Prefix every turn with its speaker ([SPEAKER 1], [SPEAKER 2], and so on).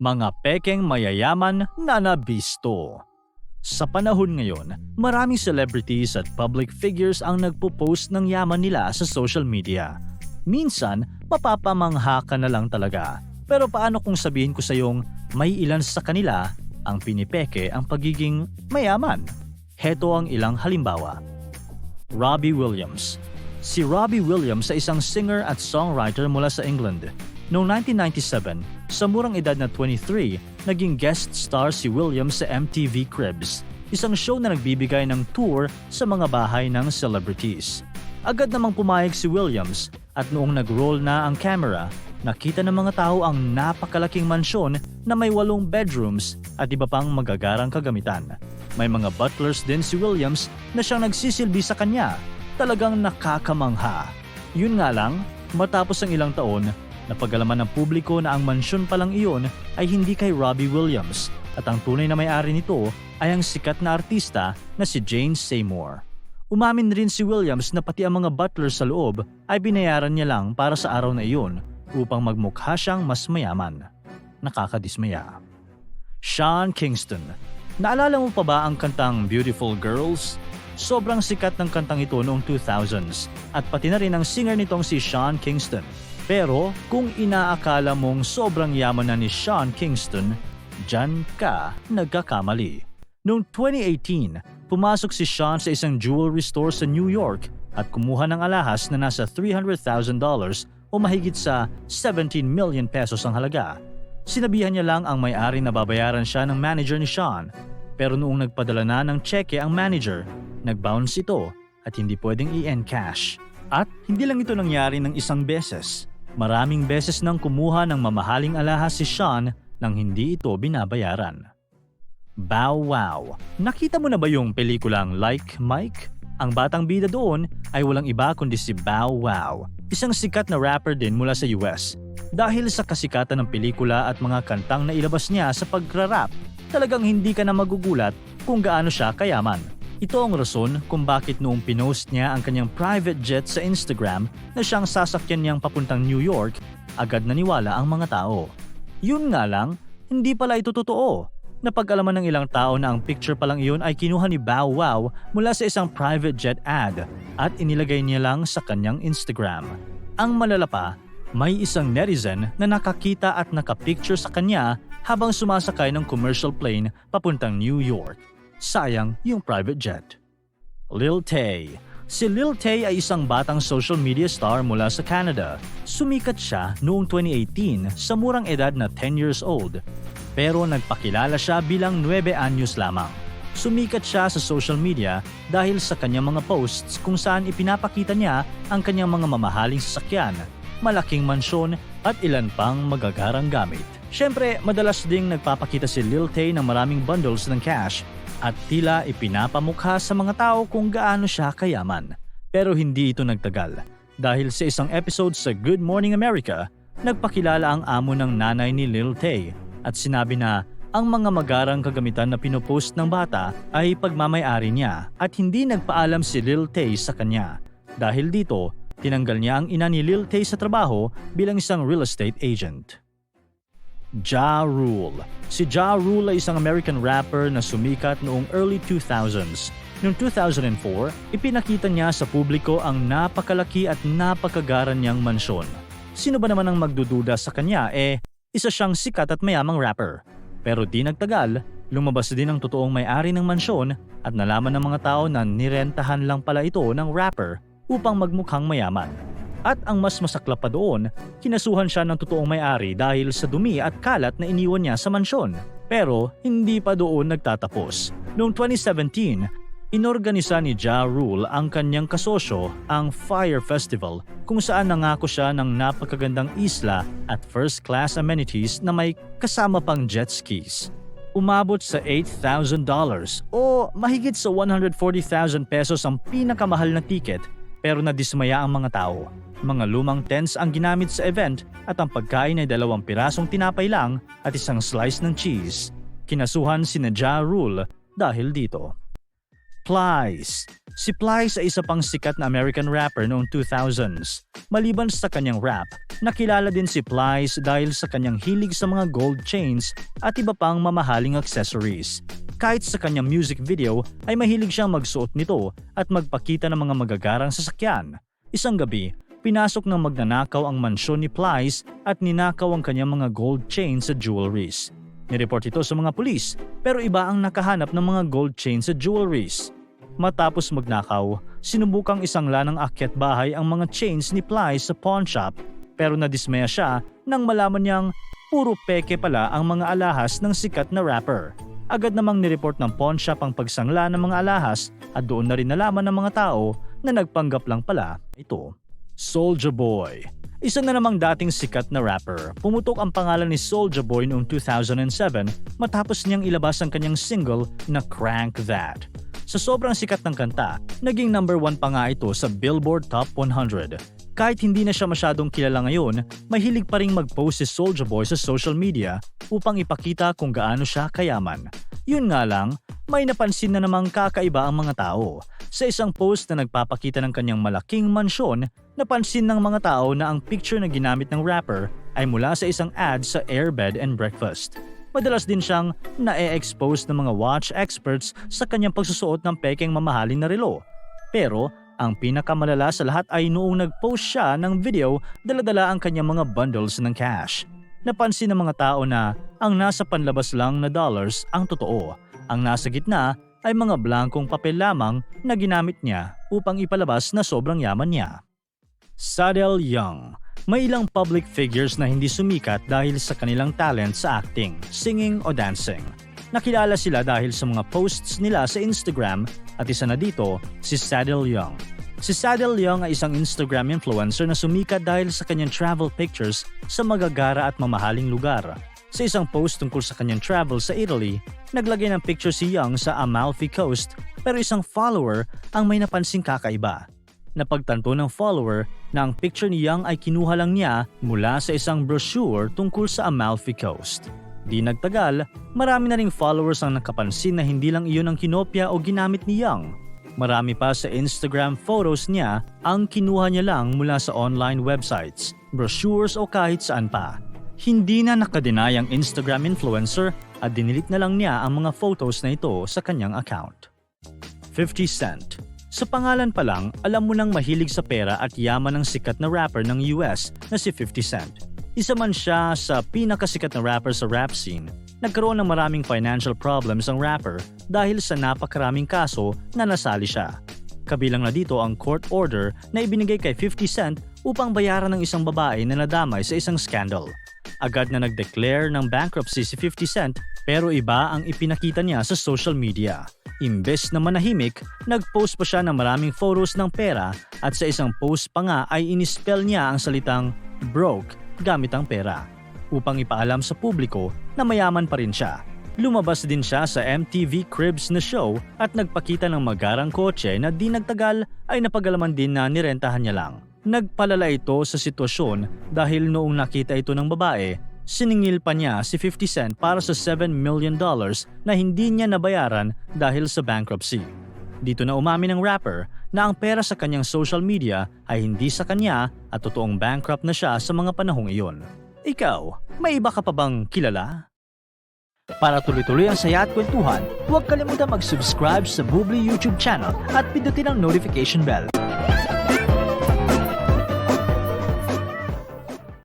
[SPEAKER 1] Mga pekeng mayayaman na nabisto. Sa panahon ngayon, maraming celebrities at public figures ang nagpo-post ng yaman nila sa social media. Minsan, mapapamangha ka na lang talaga. Pero paano kung sabihin ko sa iyong may ilan sa kanila ang pinipeke ang pagiging mayaman? Heto ang ilang halimbawa. Robbie Williams. Si Robbie Williams ay isang singer at songwriter mula sa England. Noong 1997, sa murang edad na 23, naging guest star si Williams sa MTV Cribs, isang show na nagbibigay ng tour sa mga bahay ng celebrities. Agad namang pumayag si Williams at noong nag-roll na ang camera, nakita ng mga tao ang napakalaking mansyon na may 8 bedrooms at iba pang magagarang kagamitan. May mga butlers din si Williams na siyang nagsisilbi sa kanya. Talagang nakakamangha. Yun nga lang, matapos ang ilang taon, napagalaman ng publiko na ang mansyon palang iyon ay hindi kay Robbie Williams at ang tunay na may-ari nito ay ang sikat na artista na si Jane Seymour. Umamin rin si Williams na pati ang mga butler sa loob ay binayaran niya lang para sa araw na iyon upang magmukha siyang mas mayaman. Nakakadismaya. Sean Kingston. Naalala mo pa ba ang kantang Beautiful Girls? Sobrang sikat ng kantang ito noong 2000s at pati na rin ang singer nitong si Sean Kingston. Pero kung inaakala mong sobrang yaman na ni Sean Kingston, dyan ka nagkakamali. Noong 2018, pumasok si Sean sa isang jewelry store sa New York at kumuha ng alahas na nasa $300,000 o mahigit sa 17 million pesos ang halaga. Sinabihan niya lang ang may-ari na babayaran siya ng manager ni Sean. Pero noong nagpadala na ng cheque ang manager, nag-bounce ito at hindi pwedeng i-encash. At hindi lang ito nangyari ng isang beses. Maraming beses nang kumuha ng mamahaling alahas si Sean nang hindi ito binabayaran. Bow Wow. Nakita mo na ba yung pelikulang Like Mike? Ang batang bida doon ay walang iba kundi si Bow Wow, isang sikat na rapper din mula sa US. Dahil sa kasikatan ng pelikula at mga kantang na ilabas niya sa pagra-rap, talagang hindi ka na magugulat kung gaano siya kayaman. Ito ang rason kung bakit noong pinost niya ang kanyang private jet sa Instagram na siyang sasakyan niyang papuntang New York, agad naniwala ang mga tao. Yun nga lang, hindi pala ito totoo. Napag-alaman ng ilang tao na ang picture palang iyon ay kinuha ni Bow Wow mula sa isang private jet ad at inilagay niya lang sa kanyang Instagram. Ang malala pa, may isang netizen na nakakita at nakapicture sa kanya habang sumasakay ng commercial plane papuntang New York. Sayang yung private jet. Lil Tay. Si Lil Tay ay isang batang social media star mula sa Canada. Sumikat siya noong 2018 sa murang edad na 10 years old. Pero nagpakilala siya bilang 9 anyos lamang. Sumikat siya sa social media dahil sa kanyang mga posts kung saan ipinapakita niya ang kanyang mga mamahaling sasakyan, malaking mansyon at ilan pang magagarang gamit. Siyempre, madalas ding nagpapakita si Lil Tay ng maraming bundles ng cash at tila ipinapamukha sa mga tao kung gaano siya kayaman. Pero hindi ito nagtagal dahil sa isang episode sa Good Morning America, nagpakilala ang amo ng nanay ni Lil Tay at sinabi na ang mga magarang kagamitan na pinopost ng bata ay pagmamay-ari niya at hindi nagpaalam si Lil Tay sa kanya. Dahil dito, tinanggal niya ang ina ni Lil Tay sa trabaho bilang isang real estate agent. Ja Rule. Si Ja Rule ay isang American rapper na sumikat noong early 2000s. Noong 2004, ipinakita niya sa publiko ang napakalaki at napakagaran niyang mansyon. Sino ba naman ang magdududa sa kanya? Isa siyang sikat at mayamang rapper. Pero di nagtagal, lumabas din ang totoong may-ari ng mansyon at nalaman ng mga tao na nirentahan lang pala ito ng rapper upang magmukhang mayaman. At ang mas masaklap pa doon, kinasuhan siya ng totoong may-ari dahil sa dumi at kalat na iniwan niya sa mansyon. Pero hindi pa doon nagtatapos. Noong 2017, inorganisa ni Ja Rule ang kanyang kasosyo, ang Fire Festival, kung saan nangako siya ng napakagandang isla at first-class amenities na may kasama pang jet skis. Umabot sa $8,000 o mahigit sa 140,000 pesos ang pinakamahal na ticket. Pero nadismaya ang mga tao. Mga lumang tents ang ginamit sa event at ang pagkain ay 2 pirasong tinapay lang at isang slice ng cheese. Kinasuhan sina Ja Rule dahil dito. Plies. Si Plies ay isa pang sikat na American rapper noong 2000s. Maliban sa kanyang rap, nakilala din si Plies dahil sa kanyang hilig sa mga gold chains at iba pang mamahaling accessories. Kahit sa kanyang music video ay mahilig siyang magsuot nito at magpakita ng mga magagarang sasakyan. Isang gabi, pinasok ng magnanakaw ang mansyon ni Plies at ninakaw ang kanyang mga gold chains sa jewelries. Nireport ito sa mga pulis, pero iba ang nakahanap ng mga gold chains sa jewelries. Matapos magnakaw, sinubukang isangla ng akyat bahay ang mga chains ni Plies sa pawn shop, pero nadismaya siya nang malaman niyang puro peke pala ang mga alahas ng sikat na rapper. Agad namang nireport ng pawn shop ang pagsangla ng mga alahas at doon na rin nalaman ng mga tao na nagpanggap lang pala ito. Soulja Boy. Isa na namang dating sikat na rapper, pumutok ang pangalan ni Soulja Boy noong 2007 matapos niyang ilabas ang kanyang single na Crank That. Sa sobrang sikat ng kanta, naging number 1 pa nga ito sa Billboard Top 100. Kahit hindi na siya masyadong kilala ngayon, mahilig pa ring mag-post si Soulja Boy sa social media upang ipakita kung gaano siya kayaman. Yun nga lang, may napansin na namang kakaiba ang mga tao. Sa isang post na nagpapakita ng kanyang malaking mansyon, napansin ng mga tao na ang picture na ginamit ng rapper ay mula sa isang ad sa Air Bed and Breakfast. Madalas din siyang na-expose ng mga watch experts sa kanyang pagsusuot ng pekeng mamahalin na relo. Pero ang pinakamalala sa lahat ay noong nag-post siya ng video, dala-dala ang kanyang mga bundles ng cash. Napansin ng mga tao na ang nasa panlabas lang na dollars ang totoo. Ang nasa gitna ay mga blankong papel lamang na ginamit niya upang ipalabas na sobrang yaman niya. Sadell Young. May ilang public figures na hindi sumikat dahil sa kanilang talent sa acting, singing o dancing. Nakilala sila dahil sa mga posts nila sa Instagram at isa na dito, si Sadell Young. Si Sadell Young ay isang Instagram influencer na sumikat dahil sa kanyang travel pictures sa magagara at mamahaling lugar. Sa isang post tungkol sa kanyang travel sa Italy, naglagay ng picture si Young sa Amalfi Coast pero isang follower ang may napansing kakaiba. Napagtanto ng follower na ang picture ni Young ay kinuha lang niya mula sa isang brochure tungkol sa Amalfi Coast. Di nagtagal, marami na ring followers ang nakapansin na hindi lang iyon ang kinopya o ginamit ni Young. Marami pa sa Instagram photos niya ang kinuha niya lang mula sa online websites, brochures o kahit saan pa. Hindi na nakadenay ang Instagram influencer at dinilit na lang niya ang mga photos na ito sa kanyang account. 50 Cent. Sa pangalan pa lang, alam mo nang mahilig sa pera at yaman ng sikat na rapper ng US na si 50 Cent. Isa man siya sa pinakasikat na rapper sa rap scene, nagkaroon ng maraming financial problems ang rapper dahil sa napakaraming kaso na nasali siya. Kabilang na dito ang court order na ibinigay kay 50 Cent upang bayaran ng isang babae na nadamay sa isang scandal. Agad na nag-declare ng bankruptcy si 50 Cent pero iba ang ipinakita niya sa social media. Imbes na manahimik, nag-post pa siya ng maraming photos ng pera at sa isang post pa nga ay inispell niya ang salitang broke gamit ang pera upang ipaalam sa publiko na mayaman pa rin siya. Lumabas din siya sa MTV Cribs na show at nagpakita ng magarang kotse na di nagtagal ay napagalaman din na nirentahan niya lang. Nagpalala ito sa sitwasyon dahil noong nakita ito ng babae, siningil pa niya si 50 Cent para sa $7 million na hindi niya nabayaran dahil sa bankruptcy. Dito na umamin ng rapper na ang pera sa kanyang social media ay hindi sa kanya at totoong bankrupt na siya sa mga panahong iyon. Ikaw, may iba ka pa bang kilala? Para tuloy-tuloy ang saya at kwentuhan, huwag kalimutan mag-subscribe sa Bubbly YouTube channel at pindutin ang notification bell.